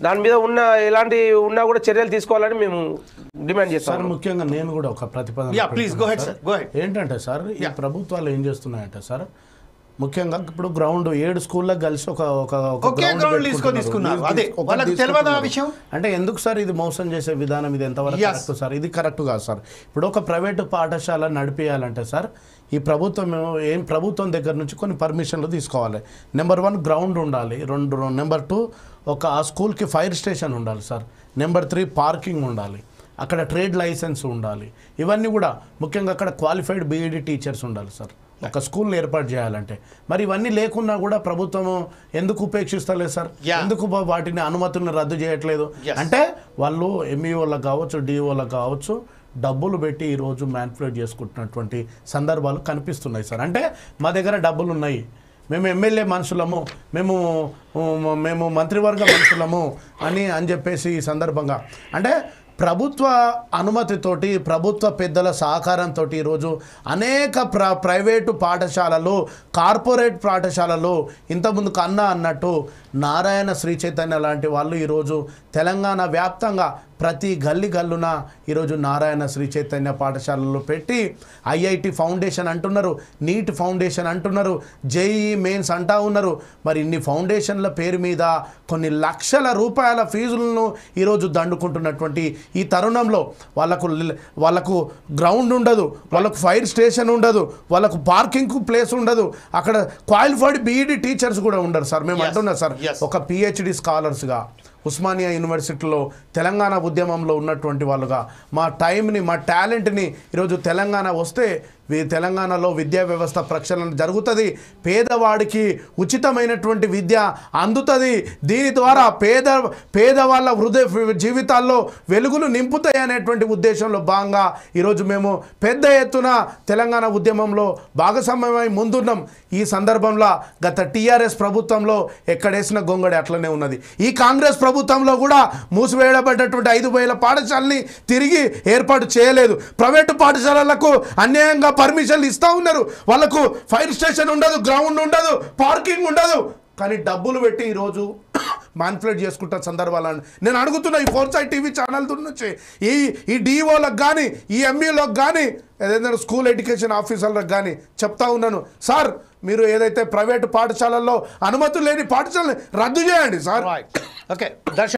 దాని మీద ఉన్న ఎలాంటి ఉన్నా కూడా చర్యలు తీసుకోవాలని మేము డిమాండ్ చేస్తాం సార్. ముఖ్యంగా నేను కూడా ఒక ప్రతిపాదన ఏంటంటే సార్, ఈ ప్రభుత్వాలు ఏం చేస్తున్నాయంటే సార్, ముఖ్యంగా ఇప్పుడు గ్రౌండ్ 7 స్కూళ్ళకి కలిసి అంటే ఎందుకు సార్ ఇది మోసం చేసే విధానం? ఇది ఎంతవరకు కరెక్ట్ సార్? ఇది కరెక్ట్ కాదు సార్. ఇప్పుడు ఒక ప్రైవేటు పాఠశాల నడిపియాలంటే సార్, ఈ ప్రభుత్వం దగ్గర నుంచి కొన్ని పర్మిషన్లు తీసుకోవాలి. నెంబర్ 1 గ్రౌండ్ ఉండాలి, నెంబర్ 2 ఒక ఆ స్కూల్కి ఫైర్ స్టేషన్ ఉండాలి సార్, నెంబర్ 3 పార్కింగ్ ఉండాలి, అక్కడ ట్రేడ్ లైసెన్స్ ఉండాలి. ఇవన్నీ కూడా ముఖ్యంగా అక్కడ క్వాలిఫైడ్ బీఈడి టీచర్స్ ఉండాలి సార్ ఒక స్కూల్ని ఏర్పాటు చేయాలంటే. మరి ఇవన్నీ లేకున్నా కూడా ప్రభుత్వము ఎందుకు ఉపేక్షిస్తలేదు సార్? ఎందుకు వాటిని అనుమతులను రద్దు చేయట్లేదు? అంటే వాళ్ళు ఎంఈఓలకు కావచ్చు, డిఓలకు కావచ్చు, డబ్బులు పెట్టి ఈరోజు మ్యానిపులేట్ చేసుకుంటున్నటువంటి సందర్భాలు కనిపిస్తున్నాయి సార్. అంటే మా దగ్గర డబ్బులు ఉన్నాయి, మేము ఎమ్మెల్యే మనుషులము, మేము మంత్రివర్గ మనుషులము అని చెప్పేసి ఈ సందర్భంగా అంటే ప్రభుత్వ అనుమతితోటి, ప్రభుత్వ పెద్దల సహకారంతో ఈరోజు అనేక ప్రైవేటు పాఠశాలలు, కార్పొరేట్ పాఠశాలలు, ఇంతకుముందు కన్నా అన్నట్టు నారాయణ శ్రీ చైతన్య లాంటి వాళ్ళు ఈరోజు తెలంగాణ వ్యాప్తంగా ప్రతి గల్లున ఈరోజు నారాయణ శ్రీ చైతన్య పాఠశాలల్లో పెట్టి ఐఐటి ఫౌండేషన్ అంటున్నారు, నీట్ ఫౌండేషన్ అంటున్నారు, జేఈఈ మెయిన్స్ అంటా ఉన్నారు. మరి ఇన్ని ఫౌండేషన్ల పేరు మీద కొన్ని లక్షల రూపాయల ఫీజులను ఈరోజు దండుకుంటున్నటువంటి ఈ తరుణంలో వాళ్ళకు గ్రౌండ్ ఉండదు, వాళ్ళకు ఫైర్ స్టేషన్ ఉండదు, వాళ్ళకు పార్కింగ్ ప్లేస్ ఉండదు, అక్కడ క్వాలిఫైడ్ బీఈడి టీచర్స్ కూడా ఉండరు సార్. మేము అంటున్నాం సార్, ఒక పిహెచ్డి స్కాలర్స్గా ఉస్మానియా యూనివర్సిటీలో తెలంగాణ ఉద్యమంలో ఉన్నటువంటి వాళ్ళుగా మా టైంని, మా టాలెంట్ని ఈరోజు తెలంగాణ వస్తే తెలంగాణలో విద్యా వ్యవస్థ ప్రక్షాళన జరుగుతుంది, పేదవాడికి ఉచితమైనటువంటి విద్య అందుతుంది, దీని ద్వారా పేదవాళ్ళ జీవితాల్లో వెలుగులు నింపుతాయి అనేటువంటి ఉద్దేశంలో భాగంగా ఈరోజు మేము పెద్ద ఎత్తున తెలంగాణ ఉద్యమంలో భాగస్వామ్యమై ముందున్నాం. ఈ సందర్భంలో గత టీఆర్ఎస్ ప్రభుత్వంలో ఎక్కడేసిన గొంగడి అట్లనే ఉన్నది. ఈ కాంగ్రెస్ ప్రభుత్వంలో కూడా మూసివేయబడ్డటువంటి 5,000 పాఠశాలని తిరిగి ఏర్పాటు చేయలేదు. ప్రైవేటు పాఠశాలలకు అన్యాయంగా పర్మిషన్లు ఇస్తూ ఉన్నారు. వాళ్ళకు ఫైర్ స్టేషన్ ఉండదు, గ్రౌండ్ ఉండదు, పార్కింగ్ ఉండదు, కానీ డబ్బులు పెట్టి ఈరోజు మ్యానిపులేట్ చేసుకుంటున్న సందర్భాలను నేను అడుగుతున్నా. ఈ 4 టీవీ ఛానల్ నుంచి ఈ డిఓలకు కానీ, ఈ ఎంఈలకు కానీ, ఏదైనా స్కూల్ ఎడ్యుకేషన్ ఆఫీసర్లకు కానీ చెప్తా ఉన్నాను, సార్ మీరు ఏదైతే ప్రైవేటు పాఠశాలల్లో అనుమతులు లేని పాఠశాలని రద్దు చేయండి సార్. ఓకే.